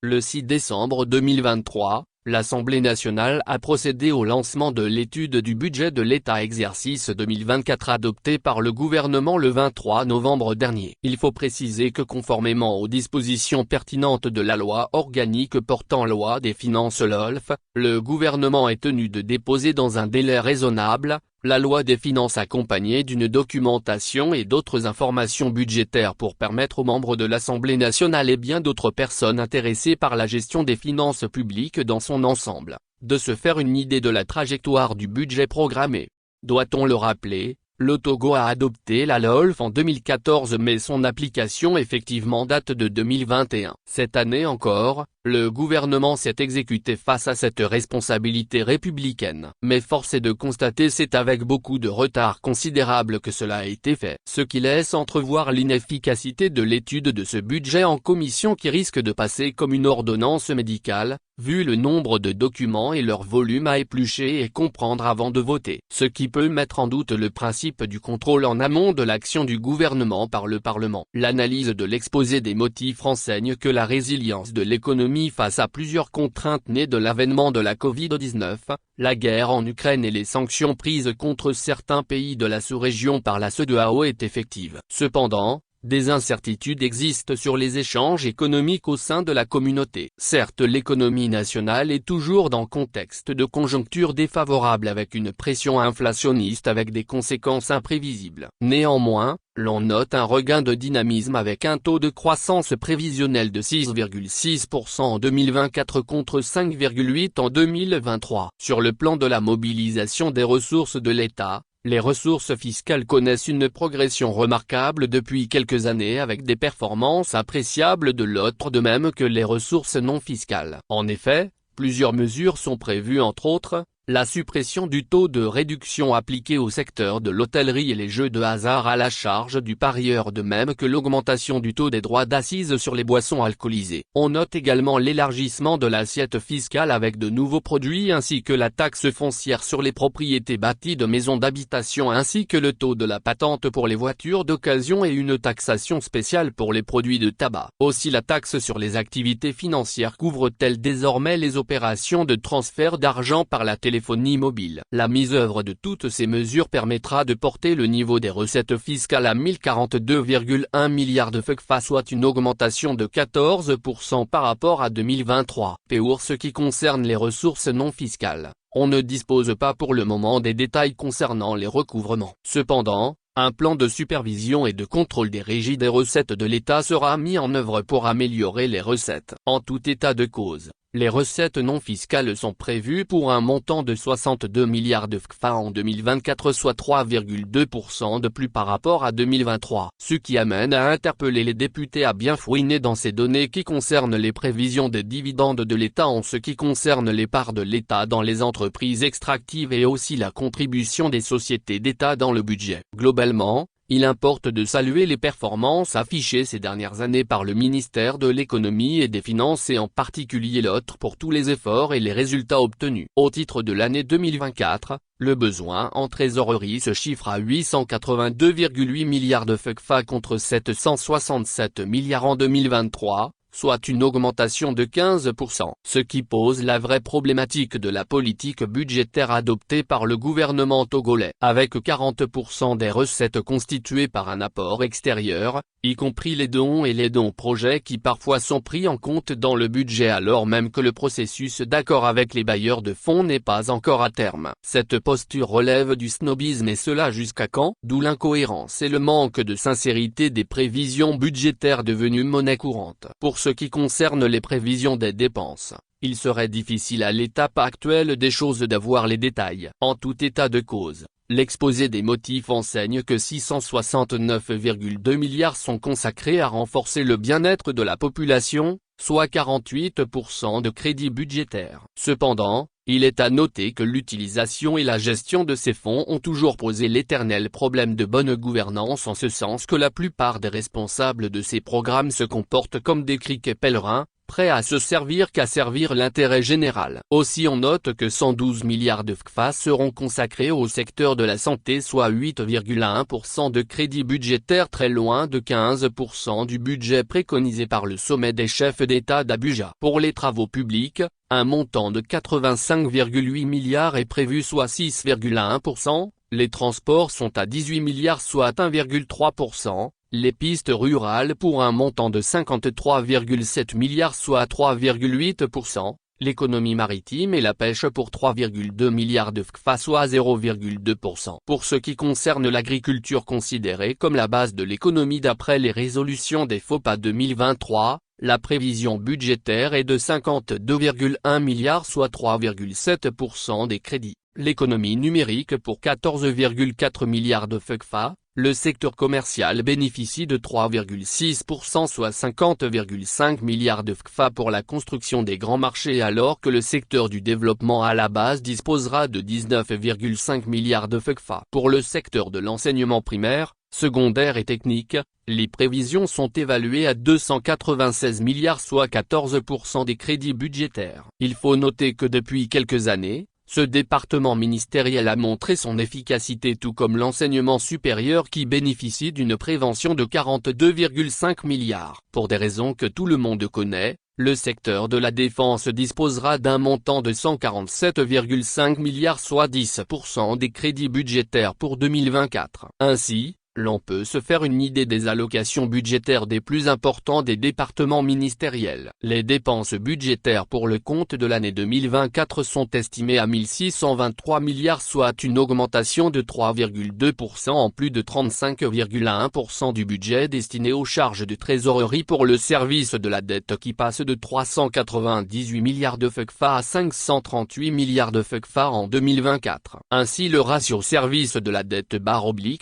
Le 6 décembre 2023, l'Assemblée nationale a procédé au lancement de l'étude du budget de l'État exercice 2024 adopté par le gouvernement le 23 novembre dernier. Il faut préciser que conformément aux dispositions pertinentes de la loi organique portant loi des finances LOLF, le gouvernement est tenu de déposer dans un délai raisonnable la loi des finances accompagnée d'une documentation et d'autres informations budgétaires pour permettre aux membres de l'Assemblée nationale et bien d'autres personnes intéressées par la gestion des finances publiques dans son ensemble, de se faire une idée de la trajectoire du budget programmé. Doit-on le rappeler, le Togo a adopté la LOLF en 2014 mais son application effectivement date de 2021. Cette année encore, le gouvernement s'est exécuté face à cette responsabilité républicaine. Mais force est de constater c'est avec beaucoup de retard considérable que cela a été fait. Ce qui laisse entrevoir l'inefficacité de l'étude de ce budget en commission qui risque de passer comme une ordonnance médicale, vu le nombre de documents et leur volume à éplucher et comprendre avant de voter. Ce qui peut mettre en doute le principe du contrôle en amont de l'action du gouvernement par le Parlement. L'analyse de l'exposé des motifs renseigne que la résilience de l'économie face à plusieurs contraintes nées de l'avènement de la Covid-19, la guerre en Ukraine et les sanctions prises contre certains pays de la sous-région par la CEDEAO est effective. Cependant, des incertitudes existent sur les échanges économiques au sein de la communauté. Certes, l'économie nationale est toujours dans contexte de conjoncture défavorable avec une pression inflationniste avec des conséquences imprévisibles. Néanmoins, l'on note un regain de dynamisme avec un taux de croissance prévisionnel de 6,6% en 2024 contre 5,8% en 2023. Sur le plan de la mobilisation des ressources de l'État, les ressources fiscales connaissent une progression remarquable depuis quelques années avec des performances appréciables de l'autre de même que les ressources non fiscales. En effet, plusieurs mesures sont prévues entre autres, la suppression du taux de réduction appliqué au secteur de l'hôtellerie et les jeux de hasard à la charge du parieur de même que l'augmentation du taux des droits d'accise sur les boissons alcoolisées. On note également l'élargissement de l'assiette fiscale avec de nouveaux produits ainsi que la taxe foncière sur les propriétés bâties de maisons d'habitation ainsi que le taux de la patente pour les voitures d'occasion et une taxation spéciale pour les produits de tabac. Aussi la taxe sur les activités financières couvre-t-elle désormais les opérations de transfert d'argent par la téléphonie mobile. La mise œuvre de toutes ces mesures permettra de porter le niveau des recettes fiscales à 1042,1 milliards de CFA soit une augmentation de 14% par rapport à 2023. Pour ce qui concerne les ressources non fiscales, on ne dispose pas pour le moment des détails concernant les recouvrements. Cependant, un plan de supervision et de contrôle des régies des recettes de l'État sera mis en œuvre pour améliorer les recettes. En tout état de cause, les recettes non fiscales sont prévues pour un montant de 62 milliards de CFA en 2024 soit 3,2% de plus par rapport à 2023. Ce qui amène à interpeller les députés à bien fouiner dans ces données qui concernent les prévisions des dividendes de l'État en ce qui concerne les parts de l'État dans les entreprises extractives et aussi la contribution des sociétés d'État dans le budget. Globalement, il importe de saluer les performances affichées ces dernières années par le ministère de l'Économie et des Finances et en particulier l'autre pour tous les efforts et les résultats obtenus. Au titre de l'année 2024, le besoin en trésorerie se chiffre à 882,8 milliards de CFA contre 767 milliards en 2023. Soit une augmentation de 15%. Ce qui pose la vraie problématique de la politique budgétaire adoptée par le gouvernement togolais. Avec 40% des recettes constituées par un apport extérieur, y compris les dons et les dons projets qui parfois sont pris en compte dans le budget alors même que le processus d'accord avec les bailleurs de fonds n'est pas encore à terme. Cette posture relève du snobisme et cela jusqu'à quand? D'où l'incohérence et le manque de sincérité des prévisions budgétaires devenues monnaie courante. Pour ce qui concerne les prévisions des dépenses, il serait difficile à l'étape actuelle des choses d'avoir les détails. En tout état de cause, l'exposé des motifs enseigne que 669,2 milliards sont consacrés à renforcer le bien-être de la population, soit 48% de crédits budgétaires. Cependant, il est à noter que l'utilisation et la gestion de ces fonds ont toujours posé l'éternel problème de bonne gouvernance en ce sens que la plupart des responsables de ces programmes se comportent comme des criquets pèlerins, prêt à se servir qu'à servir l'intérêt général. Aussi on note que 112 milliards de FCFA seront consacrés au secteur de la santé, soit 8,1% de crédits budgétaires, très loin de 15% du budget préconisé par le sommet des chefs d'État d'Abuja. Pour les travaux publics, un montant de 85,8 milliards est prévu, soit 6,1%, les transports sont à 18 milliards, soit 1,3%, les pistes rurales pour un montant de 53,7 milliards, soit 3,8%, l'économie maritime et la pêche pour 3,2 milliards de FCFA, soit 0,2%. Pour ce qui concerne l'agriculture, considérée comme la base de l'économie d'après les résolutions des FOPA 2023, la prévision budgétaire est de 52,1 milliards, soit 3,7% des crédits. L'économie numérique pour 14,4 milliards de FCFA, le secteur commercial bénéficie de 3,6%, soit 50,5 milliards de FCFA pour la construction des grands marchés, alors que le secteur du développement à la base disposera de 19,5 milliards de FCFA. Pour le secteur de l'enseignement primaire, secondaire et technique, les prévisions sont évaluées à 296 milliards, soit 14% des crédits budgétaires. Il faut noter que depuis quelques années, ce département ministériel a montré son efficacité, tout comme l'enseignement supérieur qui bénéficie d'une prévention de 42,5 milliards. Pour des raisons que tout le monde connaît, le secteur de la défense disposera d'un montant de 147,5 milliards, soit 10% des crédits budgétaires pour 2024. Ainsi, l'on peut se faire une idée des allocations budgétaires des plus importants des départements ministériels. Les dépenses budgétaires pour le compte de l'année 2024 sont estimées à 1623 milliards, soit une augmentation de 3,2% en plus de 35,1% du budget destiné aux charges de trésorerie pour le service de la dette qui passe de 398 milliards de FCFA à 538 milliards de FCFA en 2024. Ainsi le ratio service de la dette /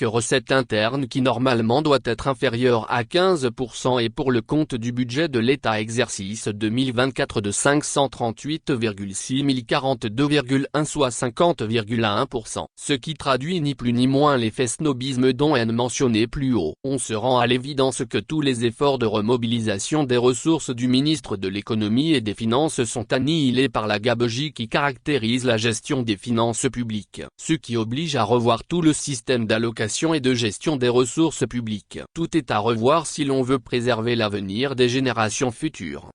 recette interne qui normalement doit être inférieur à 15% et pour le compte du budget de l'État exercice 2024 de 538,6 042,1, soit 50,1%, ce qui traduit ni plus ni moins l'effet snobisme dont N mentionné plus haut. On se rend à l'évidence que tous les efforts de remobilisation des ressources du ministre de l'économie et des finances sont annihilés par la gabegie qui caractérise la gestion des finances publiques, ce qui oblige à revoir tout le système d'allocation et de gestion des ressources publiques. Tout est à revoir si l'on veut préserver l'avenir des générations futures.